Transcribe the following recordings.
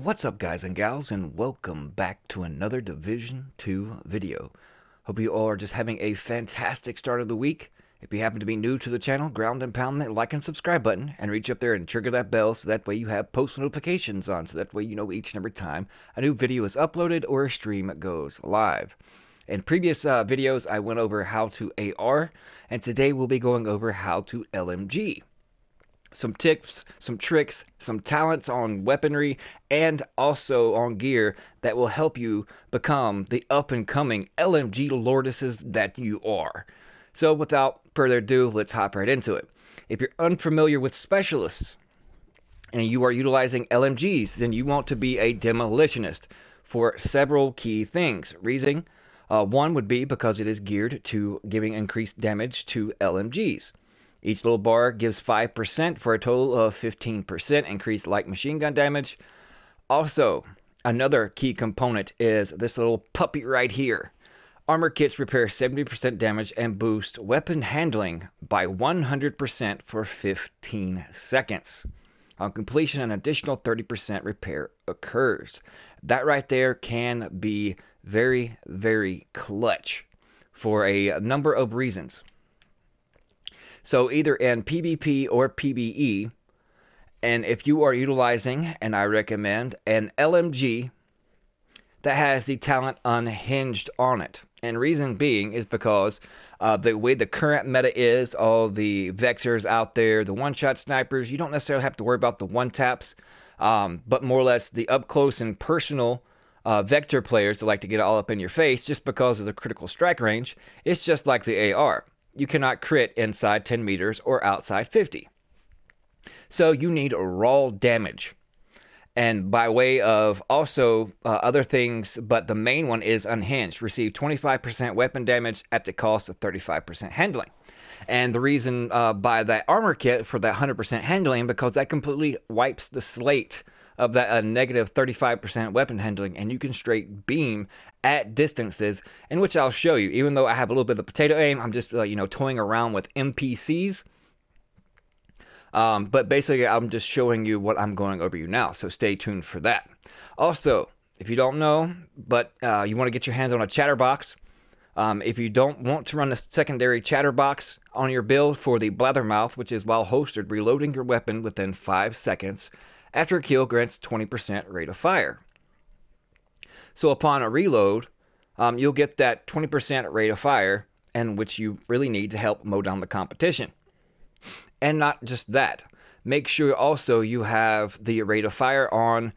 What's up, guys and gals, and welcome back to another Division 2 video. Hope you all are just having a fantastic start of the week. If you happen to be new to the channel, ground and pound that like and subscribe button and reach up there and trigger that bell so that way you have post notifications on, so that way you know each and every time a new video is uploaded or a stream goes live. In previous videos, I went over how to AR, and today we'll be going over how to LMG. Some tips, some tricks, some talents on weaponry, and also on gear that will help you become the up-and-coming LMG lordesses that you are. So without further ado, let's hop right into it. If you're unfamiliar with specialists and you are utilizing LMGs, then you want to be a demolitionist for several key things. Reasoning, one would be because it is geared to giving increased damage to LMGs. Each little bar gives 5% for a total of 15% increased light machine gun damage. Also, another key component is this little puppy right here. Armor kits repair 70% damage and boost weapon handling by 100% for 15 seconds. On completion, an additional 30% repair occurs. That right there can be very, very clutch for a number of reasons. So either in PvP or PvE, and if you are utilizing, and I recommend, an LMG that has the talent unhinged on it. And reason being is because the way the current meta is, all the vectors out there, the one-shot snipers, you don't necessarily have to worry about the one-taps, but more or less the up-close and personal vector players that like to get all up in your face just because of the critical strike range. It's just like the AR. You cannot crit inside 10 meters or outside 50. So you need raw damage. And by way of also other things, but the main one is unhinged. Receive 25% weapon damage at the cost of 35% handling. And the reason by that armor kit for that 100% handling, because that completely wipes the slate of that negative 35% weapon handling, and you can straight beam at distances, in which I'll show you. Even though I have a little bit of potato aim, I'm just toying around with NPCs. But basically, I'm just showing you what I'm going over you now, so stay tuned for that. Also, if you don't know, but you want to get your hands on a chatterbox, if you don't want to run a secondary chatterbox on your build for the Blathermouth, which is while holstered, reloading your weapon within 5 seconds after a kill grants 20% rate of fire. So upon a reload, you'll get that 20% rate of fire, and which you really need to help mow down the competition. And not just that, make sure also you have the rate of fire on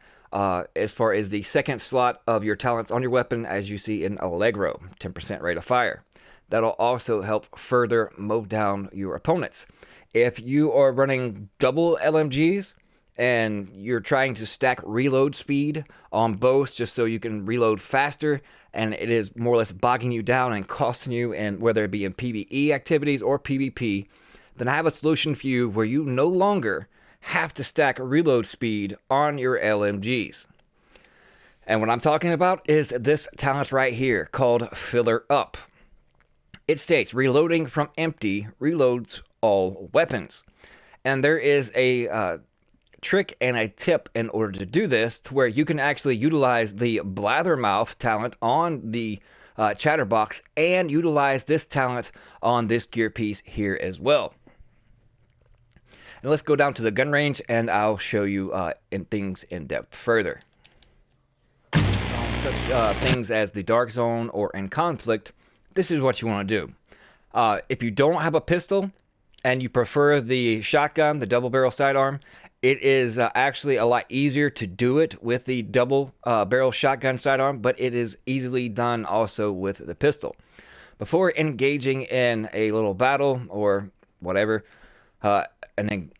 as far as the second slot of your talents on your weapon, as you see in Allegro, 10% rate of fire. That'll also help further mow down your opponents. If you are running double LMGs, and you're trying to stack reload speed on both just so you can reload faster, and it is more or less bogging you down and costing you, and whether it be in PvE activities or PvP, then I have a solution for you where you no longer have to stack reload speed on your LMGs. And what I'm talking about is this talent right here called Filler Up. It states, reloading from empty reloads all weapons. And there is a trick and a tip in order to do this, to where you can actually utilize the Blathermouth talent on the chatterbox and utilize this talent on this gear piece here as well. And let's go down to the gun range, and I'll show you things in depth further. Such things as the dark zone or in conflict, this is what you want to do. If you don't have a pistol and you prefer the shotgun, the double barrel sidearm, it is actually a lot easier to do it with the double barrel shotgun sidearm, but it is easily done also with the pistol. Before engaging in a little battle or whatever, an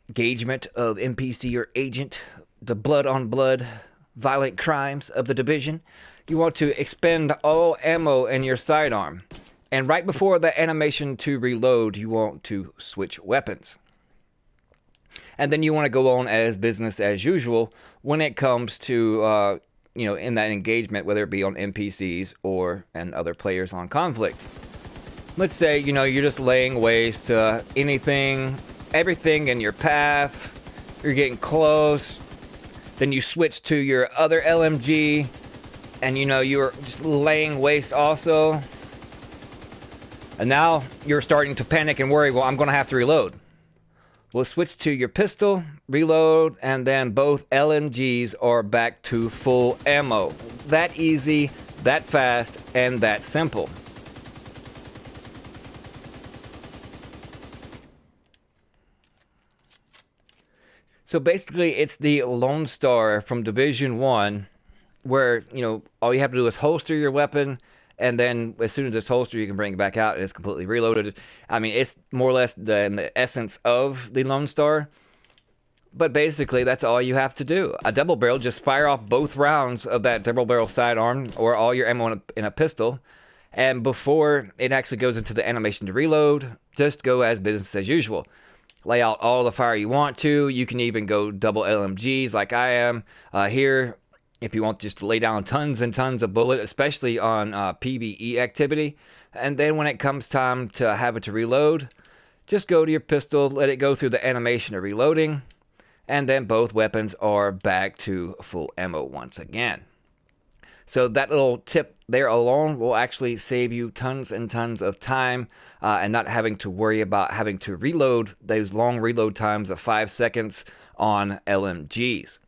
engagement of NPC or agent, the blood on blood, violent crimes of the division, you want to expend all ammo in your sidearm. And right before the animation to reload, you want to switch weapons. And then you want to go on as business as usual when it comes to, in that engagement, whether it be on NPCs or and other players on conflict. Let's say, you're just laying waste to anything, everything in your path. You're getting close. Then you switch to your other LMG, and you know, you're just laying waste also. And now you're starting to panic and worry, well, I'm going to have to reload. We'll switch to your pistol, reload, and then both LMGs are back to full ammo. That easy, that fast, and that simple. So basically, it's the Lone Star from Division 1, where, you know, all you have to do is holster your weapon, and then as soon as it's holstered, you can bring it back out, and it's completely reloaded. I mean, it's more or less the essence of the Lone Star, but basically, that's all you have to do. A double barrel, just fire off both rounds of that double barrel sidearm, or all your ammo in a pistol, and before it actually goes into the animation to reload, just go as business as usual. Lay out all the fire you want to. You can even go double LMGs like I am here, if you want just to lay down tons and tons of bullet, especially on PvE activity. And then when it comes time to have it to reload, just go to your pistol, let it go through the animation of reloading, and then both weapons are back to full ammo once again. So that little tip there alone will actually save you tons and tons of time and not having to worry about having to reload those long reload times of 5 seconds on LMGs.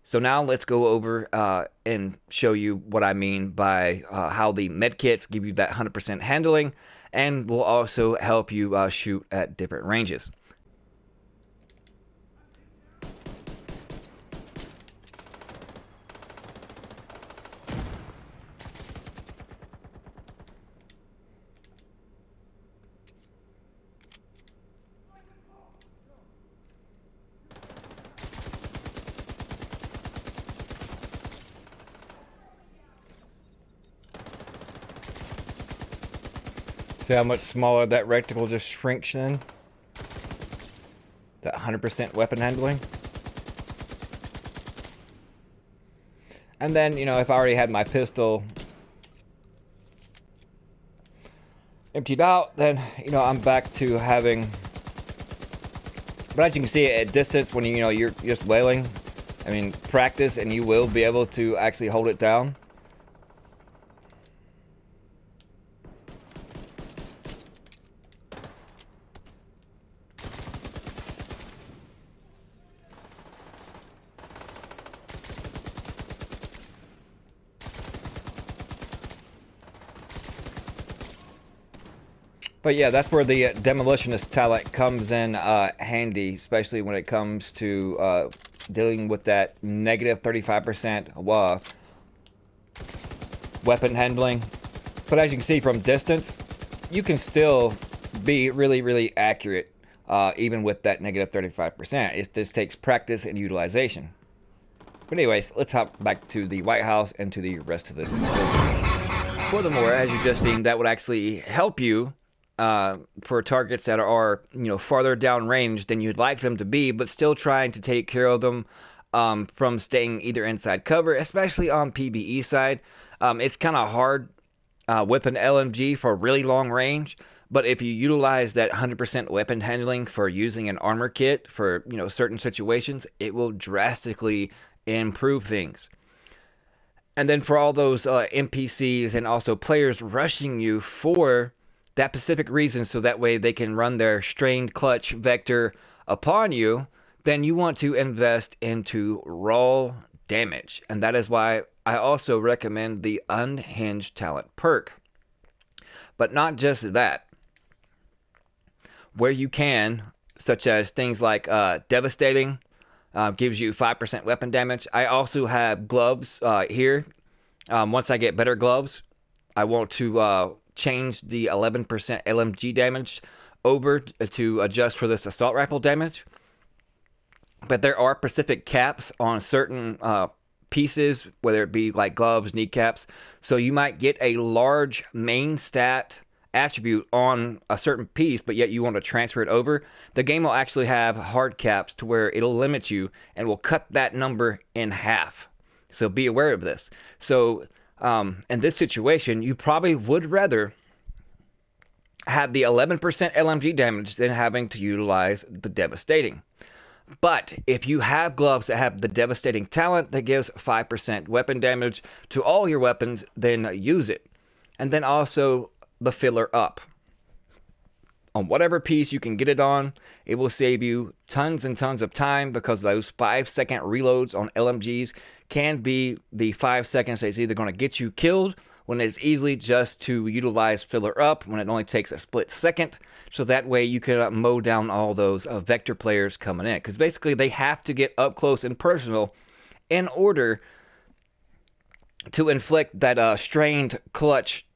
So now let's go over and show you what I mean by how the medkits give you that 100% handling and will also help you shoot at different ranges. See how much smaller that rectangle just shrinks in? That 100% weapon handling. And then, you know, if I already had my pistol emptied out, then, you know, I'm back to having... But as you can see at distance, when you know, you're just wailing, I mean, practice and you will be able to actually hold it down. But yeah, that's where the demolitionist talent comes in handy, especially when it comes to dealing with that negative 35% weapon handling. But as you can see from distance, you can still be really, really accurate, even with that negative 35%. It just takes practice and utilization. But anyways, let's hop back to the White House and to the rest of this. Furthermore, as you just seen, that would actually help you for targets that are, you know, farther down range than you'd like them to be, but still trying to take care of them from staying either inside cover, especially on PvE side. It's kind of hard with an LMG for really long range, but if you utilize that 100% weapon handling for using an armor kit for, you know, certain situations, it will drastically improve things. And then for all those NPCs and also players rushing you for that specific reason, so that way they can run their strained clutch vector upon you, then you want to invest into raw damage. And that is why I also recommend the unhinged talent perk. But not just that. Where you can, such as things like devastating, gives you 5% weapon damage. I also have gloves here. Once I get better gloves, I want to change the 11% LMG damage over to adjust for this assault rifle damage. But there are specific caps on certain pieces, whether it be like gloves, kneecaps. So you might get a large main stat attribute on a certain piece, but yet you want to transfer it over. The game will actually have hard caps to where it'll limit you and will cut that number in half. So be aware of this. So in this situation, you probably would rather have the 11% LMG damage than having to utilize the devastating. But if you have gloves that have the devastating talent that gives 5% weapon damage to all your weapons, then use it. And then also the filler up. On whatever piece you can get it on, it will save you tons and tons of time, because those 5-second reloads on LMGs can be the 5 seconds that's either going to get you killed, when it's easily just to utilize filler up when it only takes a split second. So that way you can mow down all those vector players coming in, because basically they have to get up close and personal in order to inflict that strained clutch,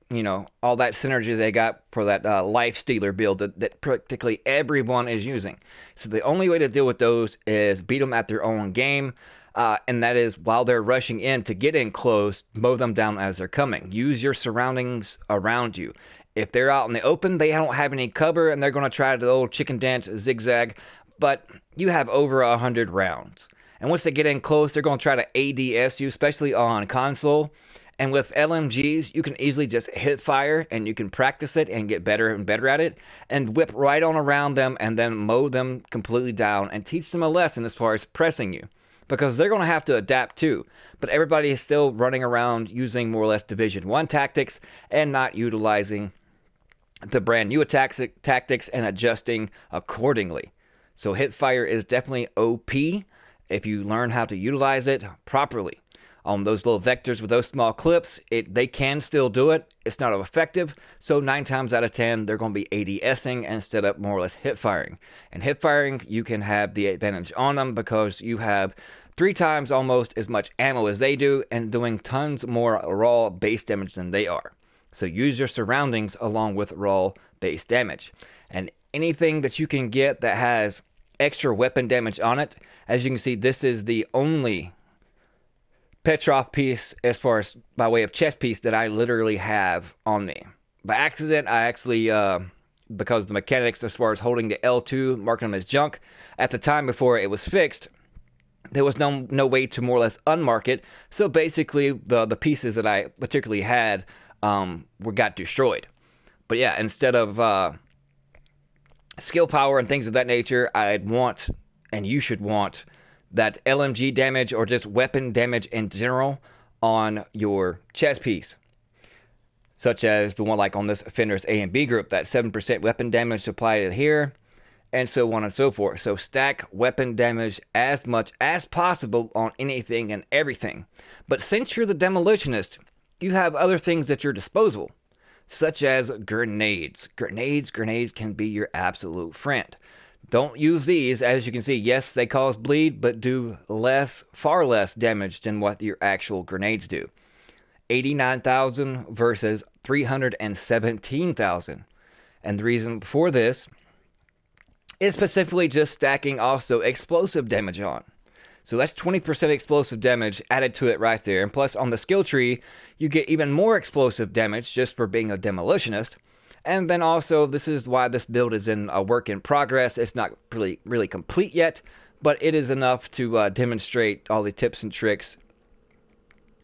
all that synergy they got for that life stealer build that practically everyone is using. So the only way to deal with those is beat them at their own game. And that is, while they're rushing in to get in close, mow them down as they're coming. Use your surroundings around you. If they're out in the open, they don't have any cover, and they're going to try the old chicken dance zigzag, but you have over 100 rounds. And once they get in close, they're going to try to ADS you, especially on console. And with LMGs, you can easily just hit fire, and you can practice it and get better and better at it, and whip right on around them and then mow them completely down and teach them a lesson as far as pressing you. Because they're going to have to adapt too. But everybody is still running around using more or less Division 1 tactics and not utilizing the brand new tactics and adjusting accordingly. So hit fire is definitely OP if you learn how to utilize it properly. On those little vectors with those small clips, they can still do it. It's not effective, so 9 times out of 10, they're going to be ADSing instead of more or less hip firing. And hip firing, you can have the advantage on them because you have 3 times almost as much ammo as they do and doing tons more raw base damage than they are. So use your surroundings along with raw base damage. And anything that you can get that has extra weapon damage on it, as you can see, this is the only Petrov piece, as far as by way of chest piece, that I literally have on me. By accident, I actually, because the mechanics as far as holding the L2, marking them as junk, at the time before it was fixed, there was no way to more or less unmark it. So basically, the pieces that I particularly had got destroyed. But yeah, instead of skill power and things of that nature, I'd want, and you should want, that LMG damage or just weapon damage in general on your chest piece. Such as the one like on this Fenris A and B group, that 7% weapon damage applied here, and so on and so forth. So stack weapon damage as much as possible on anything and everything. But since you're the demolitionist, you have other things at your disposal, such as grenades. Grenades can be your absolute friend. Don't use these. As you can see, yes, they cause bleed, but do far less damage than what your actual grenades do. 89,000 versus 317,000. And the reason for this is specifically just stacking also explosive damage on. So that's 20% explosive damage added to it right there. And plus on the skill tree, you get even more explosive damage just for being a demolitionist. And then also, this is why this build is in a work in progress. It's not really complete yet, but it is enough to demonstrate all the tips and tricks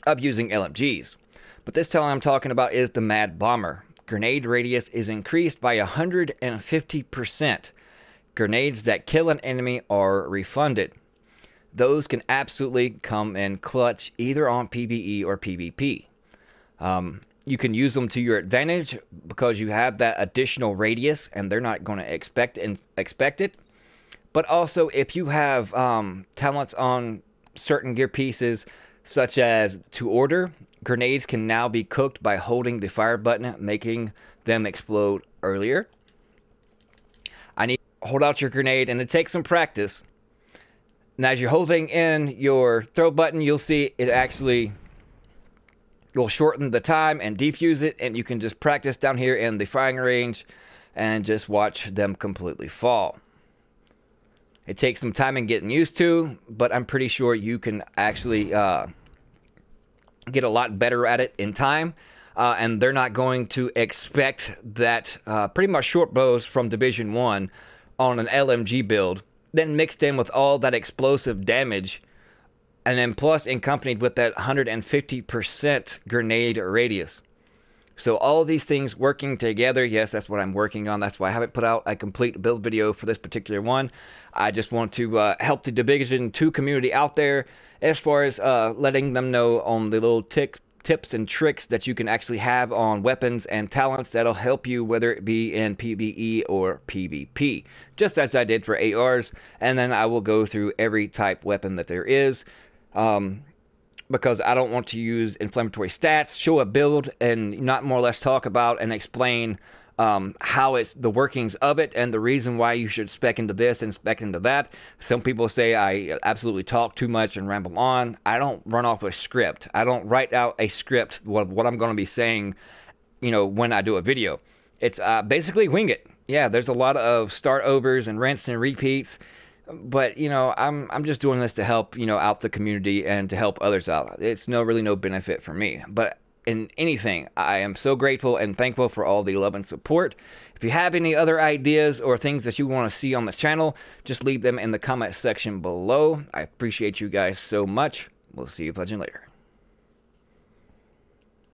of using LMGs. But this time I'm talking about is the Mad Bomber. Grenade radius is increased by 150%. Grenades that kill an enemy are refunded. Those can absolutely come in clutch either on PvE or PvP. You can use them to your advantage because you have that additional radius and they're not going to expect it. But also, if you have talents on certain gear pieces, such as to order, grenades can now be cooked by holding the fire button, making them explode earlier. I need to hold out your grenade, and it takes some practice. And as you're holding in your throw button, you'll see it actually will shorten the time and defuse it, and you can just practice down here in the firing range and just watch them completely fall. It takes some time and getting used to, but I'm pretty sure you can actually get a lot better at it in time. And they're not going to expect that pretty much short bows from Division 1 on an LMG build, then mixed in with all that explosive damage, and then plus accompanied with that 150% grenade radius. So all these things working together, yes, that's what I'm working on. That's why I haven't put out a complete build video for this particular one. I just want to help the Division 2 community out there as far as letting them know on the little tips and tricks that you can actually have on weapons and talents that'll help you, whether it be in PvE or PvP, just as I did for ARs. And then I will go through every type weapon that there is. Because I don't want to use inflammatory stats, show a build, and not more or less talk about and explain how it's the workings of it and the reason why you should spec into this and spec into that. Some people say I absolutely talk too much and ramble on. I don't run off a script. I don't write out a script what I'm going to be saying, when I do a video. It's basically wing it. Yeah, there's a lot of start overs and rinse and repeats. But I'm just doing this to help out the community and to help others out. It's really no benefit for me. But in anything, I am so grateful and thankful for all the love and support. If you have any other ideas or things that you want to see on this channel, just leave them in the comment section below. I appreciate you guys so much. We'll see you pledging later.